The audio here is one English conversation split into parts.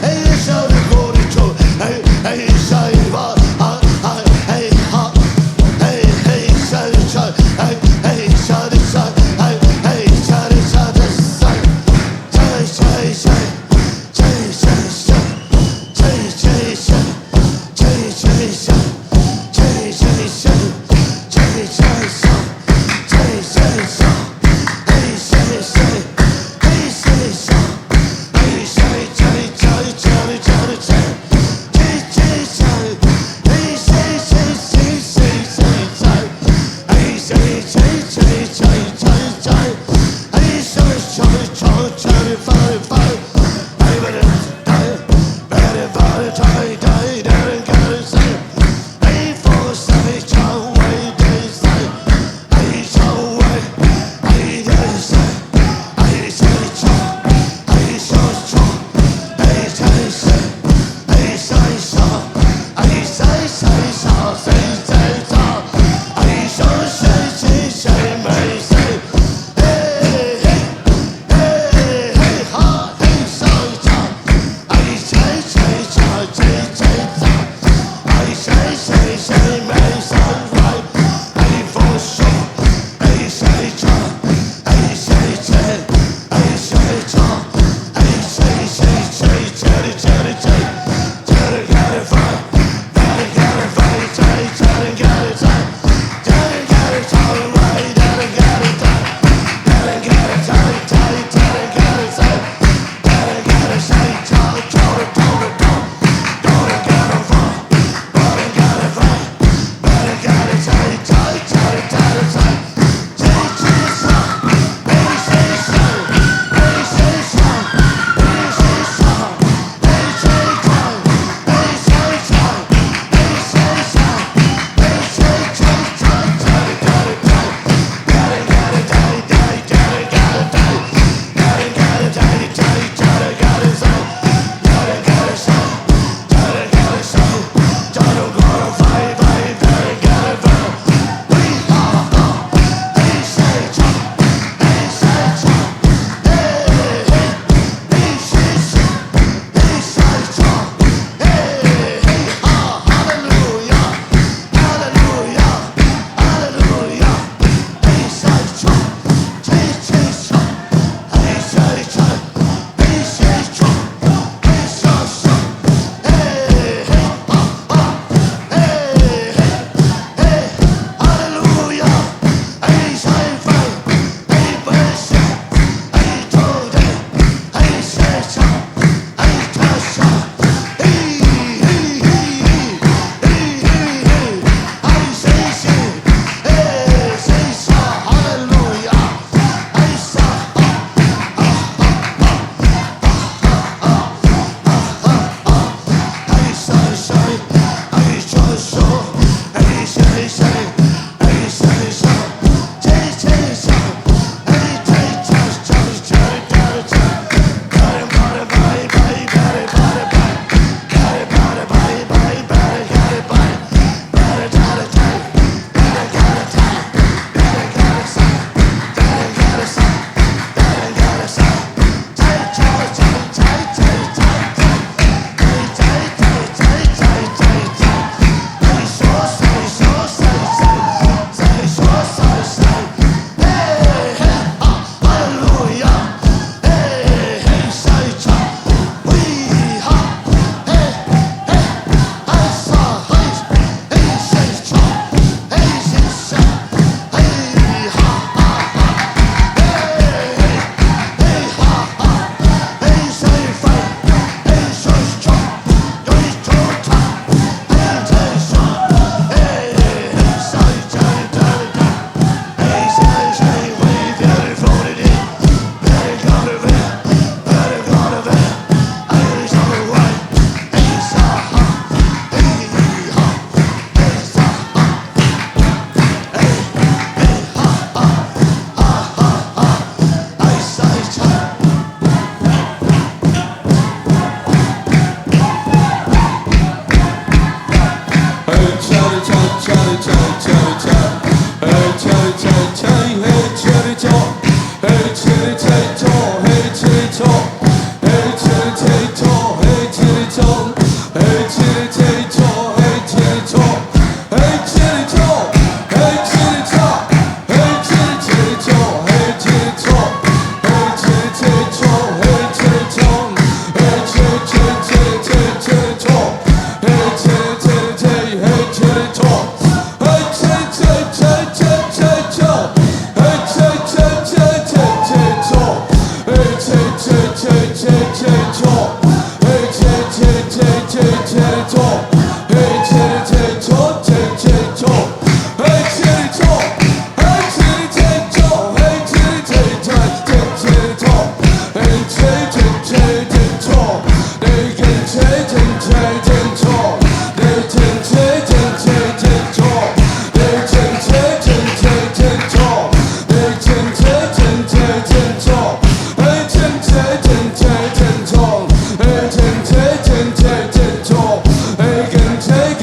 Hey, They can take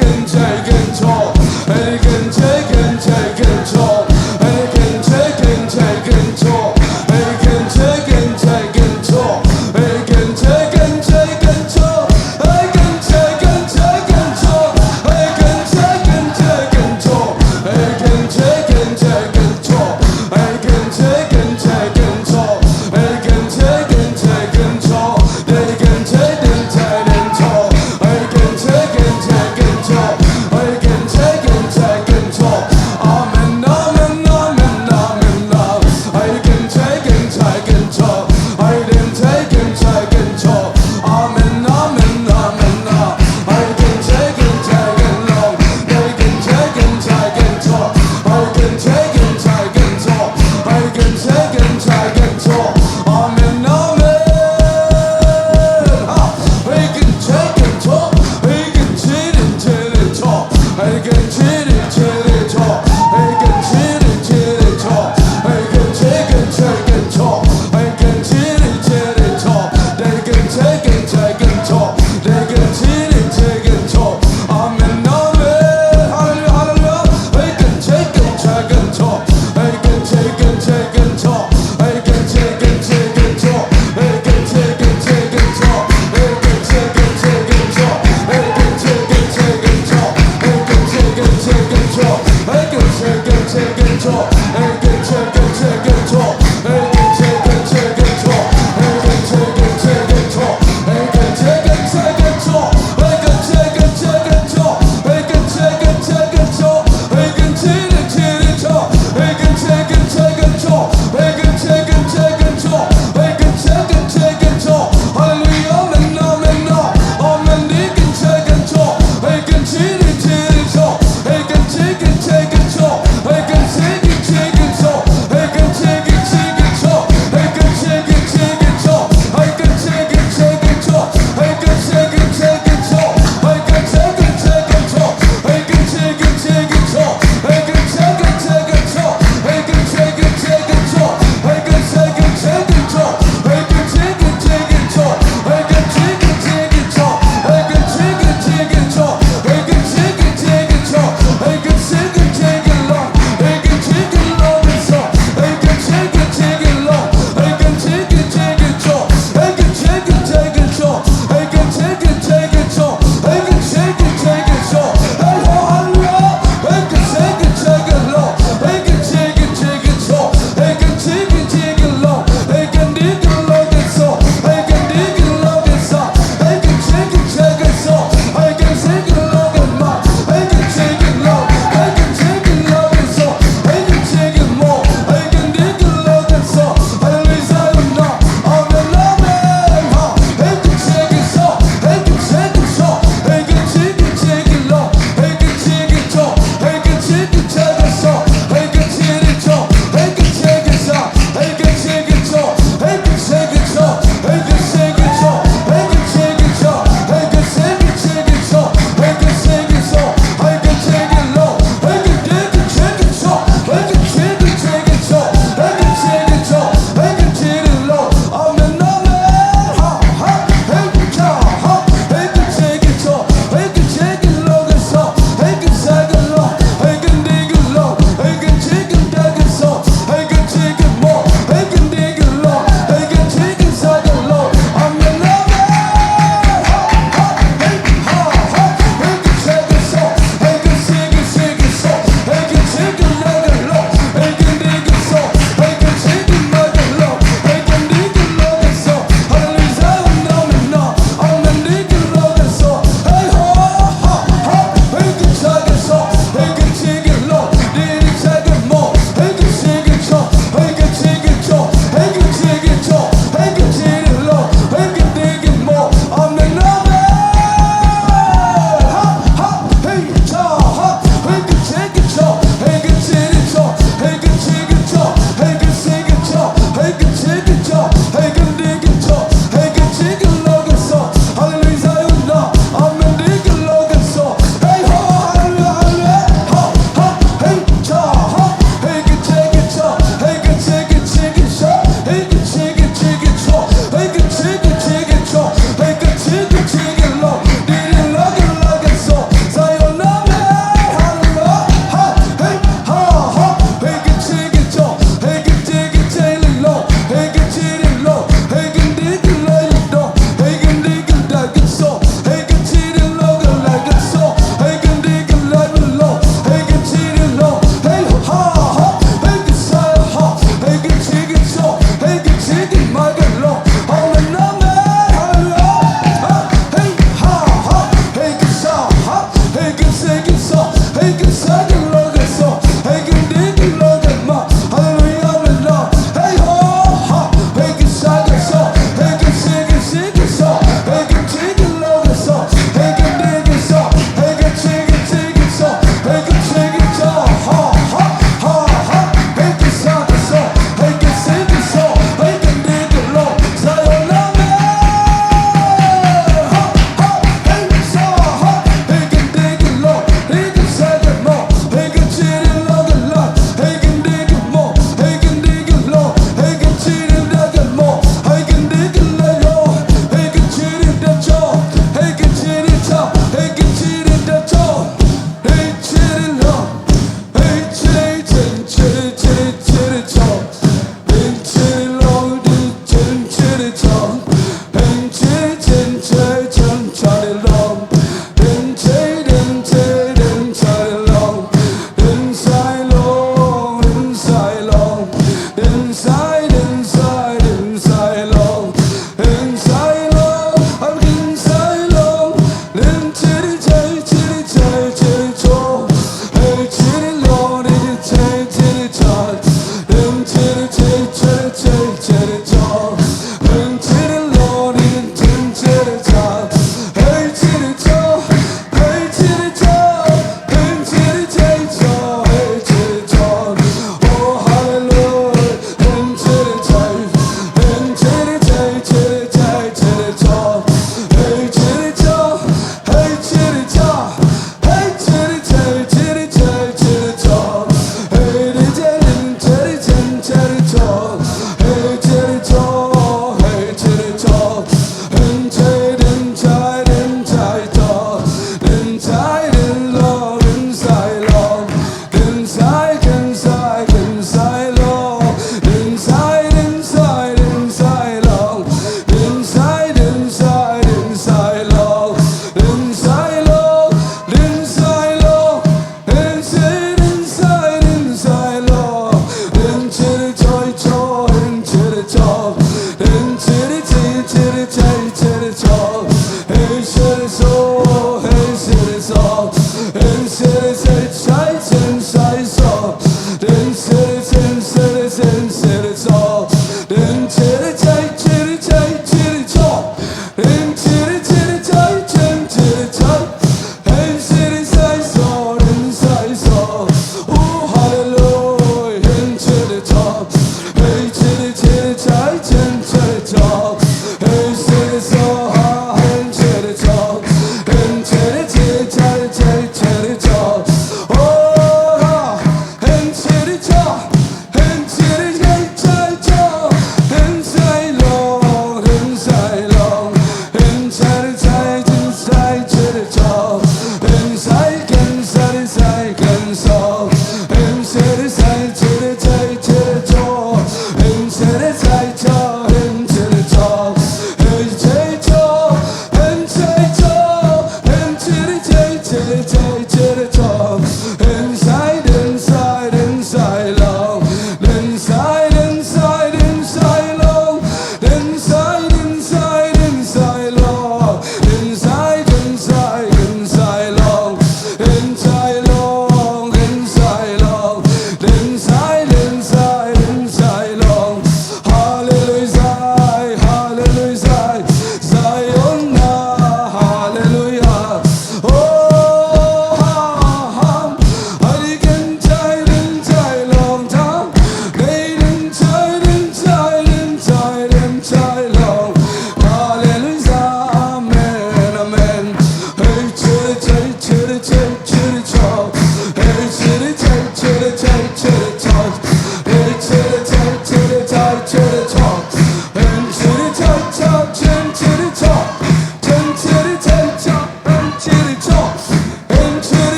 Into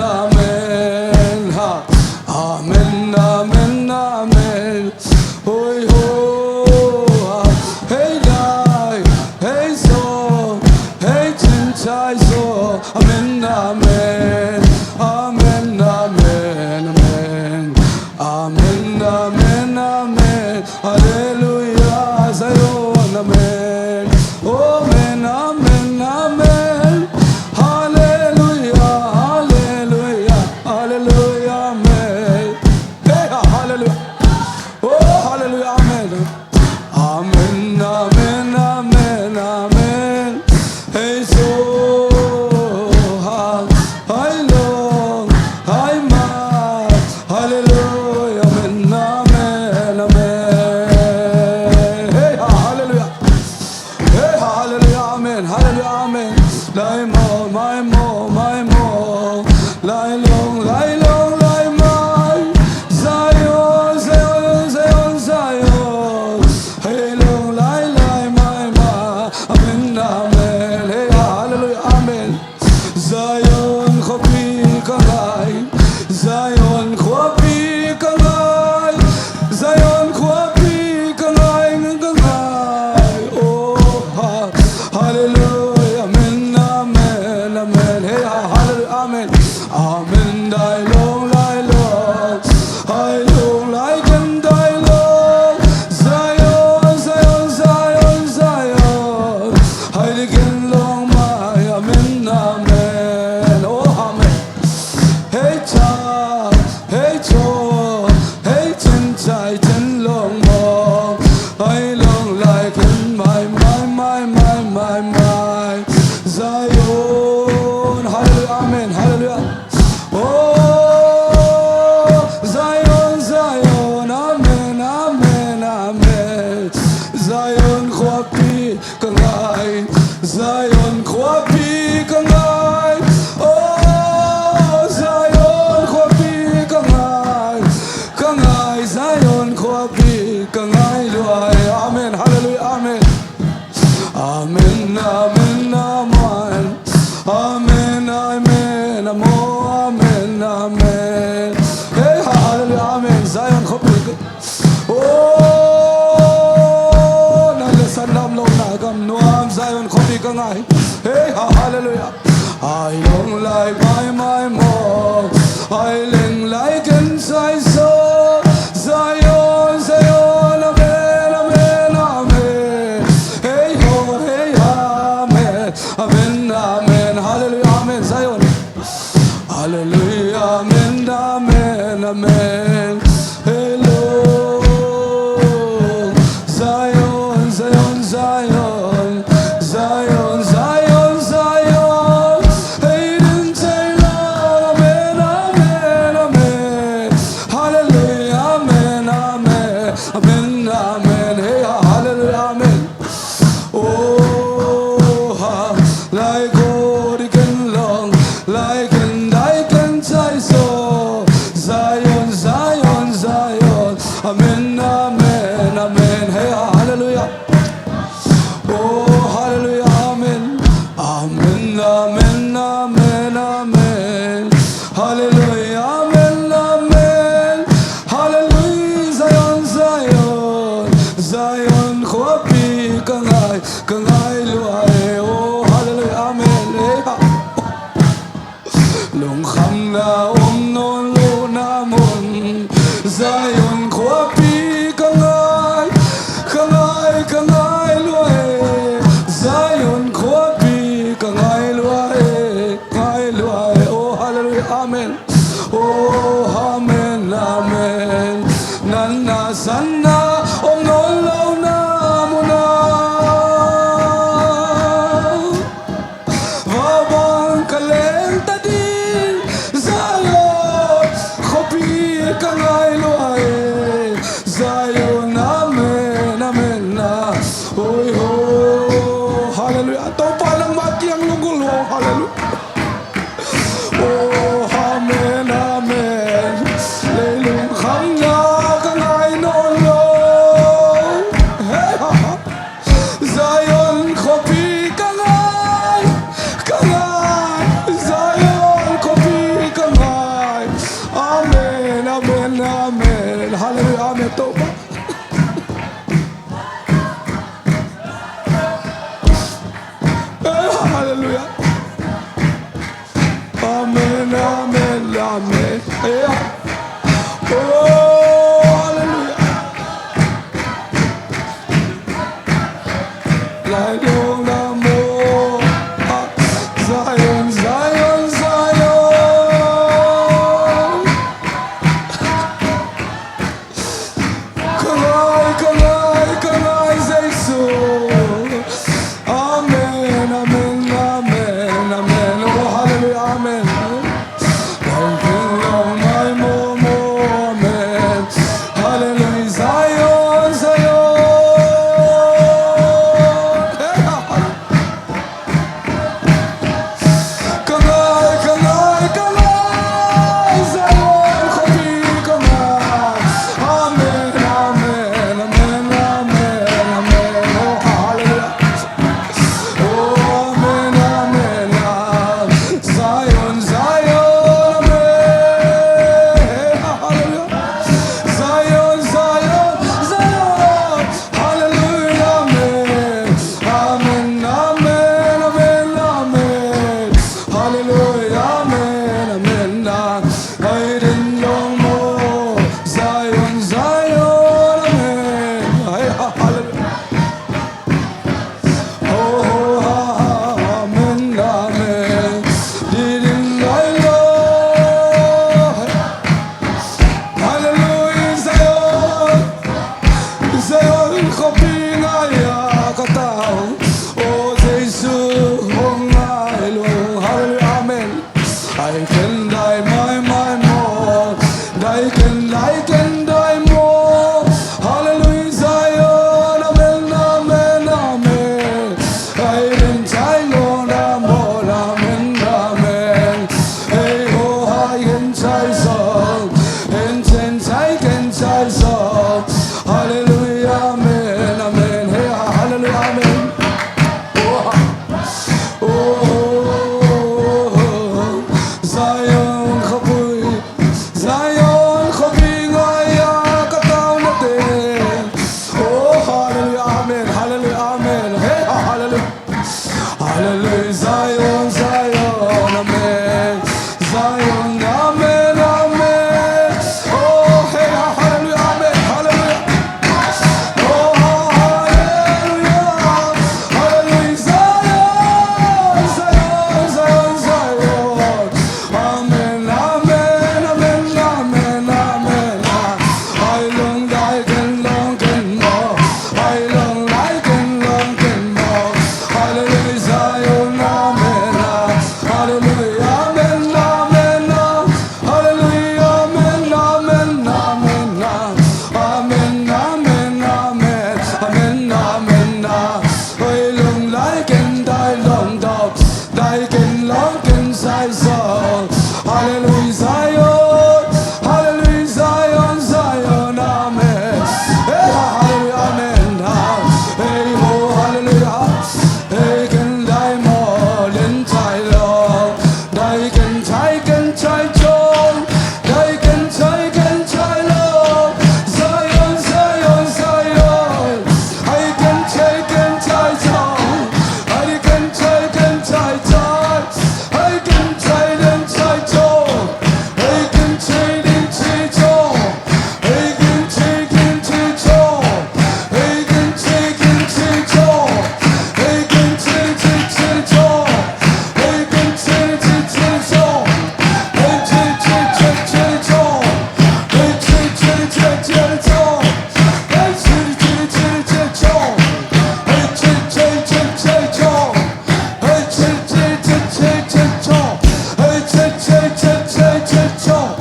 amen ha amen amen amen hoi ho hey dai hey so hey chin chai so amen amen amen amen amen amen amen amen hallelujah zion amen amen amen amen hallelujah hallelujah hallelujah amen hey hallelujah oh hallelujah amen amen amen amen amen hey so hi long hi ma hallelujah amen amen amen hey hallelujah hey hallelujah amen hallelujah amen lai mo my mo lai long lai mai zion zion zion zion hey long lai mai ma amen amen hey hallelujah amen zion khopi kangai zion khopi kangai zion khopi kangai kangai oh hallelujah amen amen amen hey hallelujah amen amen dai long lai long kan dai long zion zion zion zion hai kan long mai amen amen oh amen hey cha hey cho hey chen chai chen long mo hai long lai kan mai zion hallelujah amen hallelujah oh zion zion amen amen amen zion khopi kangai zion khopi kangai oh zion khopi kangai kangai zion khopi kangai luai amen hallelujah amen amen amen amen amen amen amen amen hey hallelujah amen zion khopi oh na le sanam long na gam nuam zion khopi kangai hey hallelujah ai long lai mai mo ai leng lai kan sai so zion zion amen amen amen hey ho hey amen amen amen hallelujah amen zion hallelujah amen amen amen hello zion zion zion zion zion zion hey din taylor amen amen amen hallelujah amen amen amen amen hey hallelujah amen oh lai god kan long lai kan chai so zion zion zion amen amen amen hey hallelujah oh hallelujah amen amen amen amen amen hallelujah amen amen hallelujah zion zion zion khopi kangai luai oh hallelujah amen hey lung kham na non lu na mon zion khopi kangai luai zion khopi kangai luai oh hallelujah amen oh amen amen nanna sanna non lo na mona vabang kaleng tadin zion khopi kangai luai zion amen amen oi ho hallelujah to palang makiang lungul hallelujah oh amen amen lelung kham na kangai non lo Amen. Yeah. Oh, hallelujah. Like you no more. Zion, Zion, Zion. Come on, say so. Amen, amen, amen, amen. Oh, hallelujah, amen. Hallelujah, Zion, Zion. Come on, Zion, come on. Amen, amen, amen, amen, amen. Oh, hallelujah. Oh, amen, amen, Zion, Zion, amen. Hallelujah. Zion, Zion, Zion. Hallelujah, amen. Amen, amen, amen, amen. Hallelujah, amen, amen. I didn't know more. Zion, Zion, amen. Hallelujah. Oh, amen, amen. Didn't I know? Hallelujah, Zion. Zion, koping aya katao. Oh, Jesus, oh my Lord. Hallelujah, amen. I can die my more. I can die more. Hallelujah, Zion, amen, amen, amen. I can die more, amen, amen. Hey, oh, I can die so. And I can die so. Hallelujah, amen, amen. Hey, hallelujah, amen. Oh, Zion, kapui, Zion, kaping aya kataw natin. Oh, hallelujah, amen, hallelujah, amen. Hey, hallelujah, hallelujah, Zion, Zion, amen, Zion, amen, amen. Oh, hey, hallelujah, amen, hallelujah. Oh, hallelujah, hallelujah, Zion, Zion, Zion, Zion. Amen, amen, amen, amen, amen. I long like and more. I long like and more. Hallelujah, Zion, amen. Hallelujah, amen, amen. Hallelujah, amen, amen, amen. Amen, amen, amen, amen, amen. I long like and I long dog, like and long and Zion. Hallelujah, Zion, hallelujah, Zion, Zion, amen. Hey, hallelujah, amen. Hey, oh, hallelujah. Hey, can die more than die long. Die can die strong. Die can die long. Zion, Zion, Zion. I can take and tie strong. I can take and tie tight. I can tie and tie strong. I can take and tie strong. I can take and tie strong. I can take and tie strong. I can take and tie strong. I can take and tie strong. I take strong. I take strong. I take strong.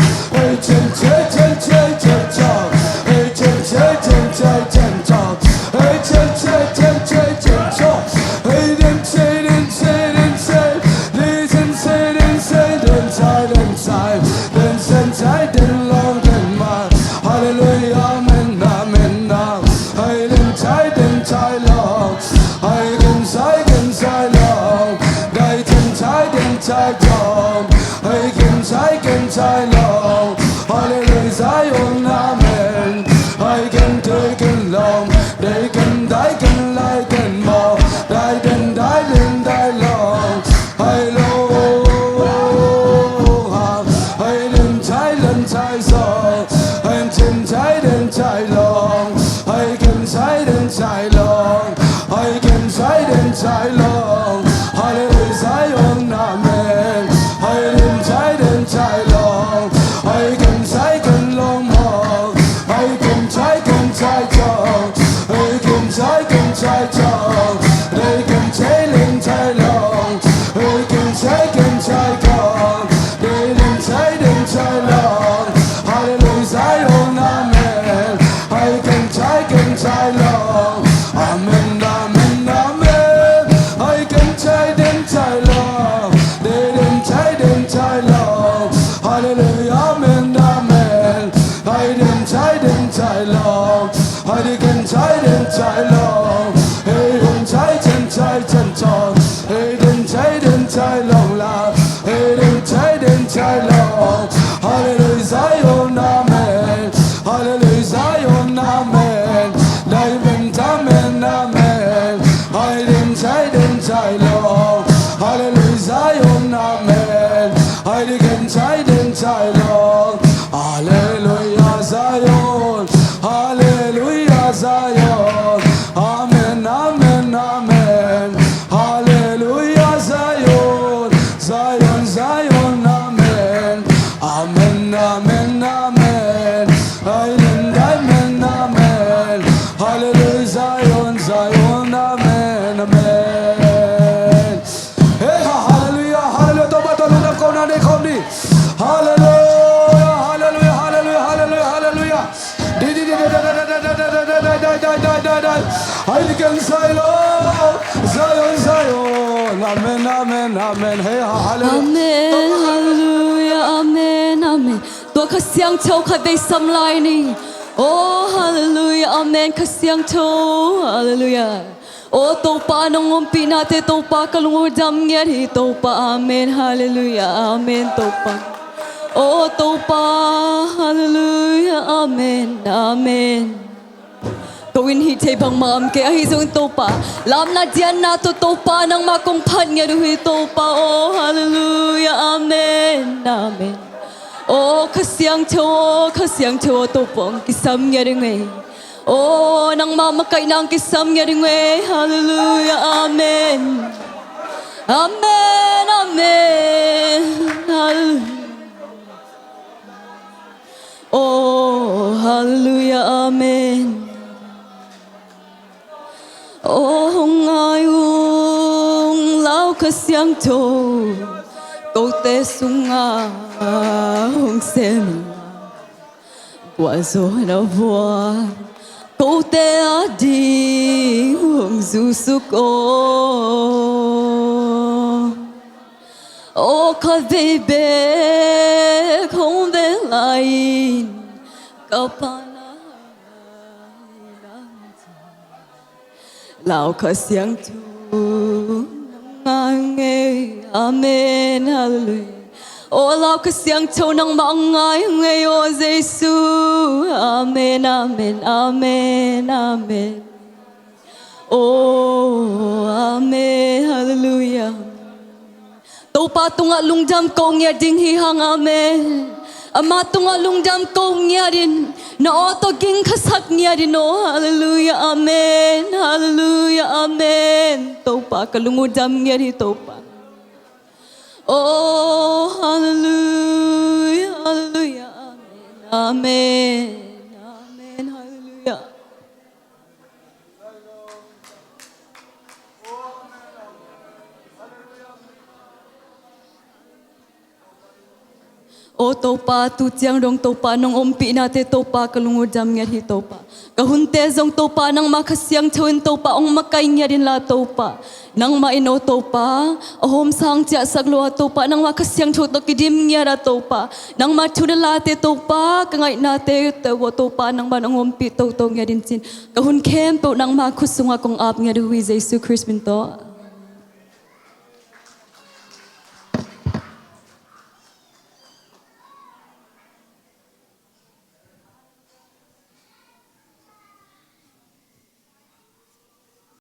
Hallelujah, amen, amen. I can tie long. I can tie long. I can tie long. I can tie long. Hallelujah, Zion, amen. I can take it long. They can like and more. I can die long. I know. I trái lòng hãy cùng trái cùng lòng mong hãy cùng trái chồng hãy cùng trái chồng để cùng trái lên trái lòng hãy cùng trái con để lên trái lòng hallelujah Zion amen hãy cùng trái lòng amen amen amen hãy cùng trái lòng để đến trái lòng hallelujah amen amen hãy đến trái lòng hãy đi gần trái lòng hãy đến trái tròn hãy đến trái lòng là hãy đến trái lòng hallelujah Zion amen hallelujah Zion amen diamond amen amen hãy đến trái lòng hallelujah Zion amen hãy đi gần trái lòng hallelujah Zion hallelujah Zion amen amen amen hallelujah Zion Zion Zion amen amen amen amen amen amen hallelujah Zion Zion amen amen hey hallelujah hallelujah tôi bắt đầu làm câu nào đây không đi hallelujah hallelujah hallelujah hallelujah hallelujah đi đi đi hãy đi gần Zion Zion amen amen amen hey hallelujah Amen, hallelujah, amen, amen. Tua khát xiang châu khát về xâm lai ni. Oh, hallelujah, amen, khát xiang châu, hallelujah. Oh, tàu pa nong om pina te tàu pa kalungu jam nghe thì tàu pa, amen, hallelujah, amen, tàu pa. Oh, tàu pa, hallelujah, amen, amen. Cậu in hi thấy bằng mầm kia hi dùng tàu pa làm na dian na tàu pa nang ma công phan nghe đuôi tàu pa oh hallelujah amen amen oh khát xiang châu tàu phong cái sâm nghe đừng nghe oh nang ma cái nang cái sâm nghe đừng nghe hallelujah amen amen amen hallelujah oh hallelujah amen oh ngài uông lao khát xiang châu câu tê sung hong xem qua rồi nó vua câu tê đi hong du suk oh khát về bê không về lại câu lao khát xiang châu nang nghe amen hallelujah oh lao khát xiang châu nang mang ngai nghe oh Giêsu amen amen amen amen oh amen hallelujah tàu pa tunga lungjam câu nghe ding hi hang amen ama tunga lungjam câu nghe din no to ging khasak nghe din no hallelujah amen hallelujah amen tàu pa kalungu jam nghe di tàu pa oh hallelujah hallelujah amen amen hallelujah oh tàu pa tu chiang dong tàu pa nong om pi na te tàu pa kalungu jam nghe hi tàu pa kahun te zong tàu pa nang ma khasiang chawin tàu pa ong makai nghe din la tàu pa nang ma ino tàu pa ahom sang cha saklo tàu pa nang ma khasiang chaw to kidim nghe ra tàu pa nang ma chu la te tàu pa ka ngai na te wo tàu pa nang ma nong om pi tàu to nghe din chin kahun khem to nang ma khusunga kong ap nghe du wi Jesu Christ min to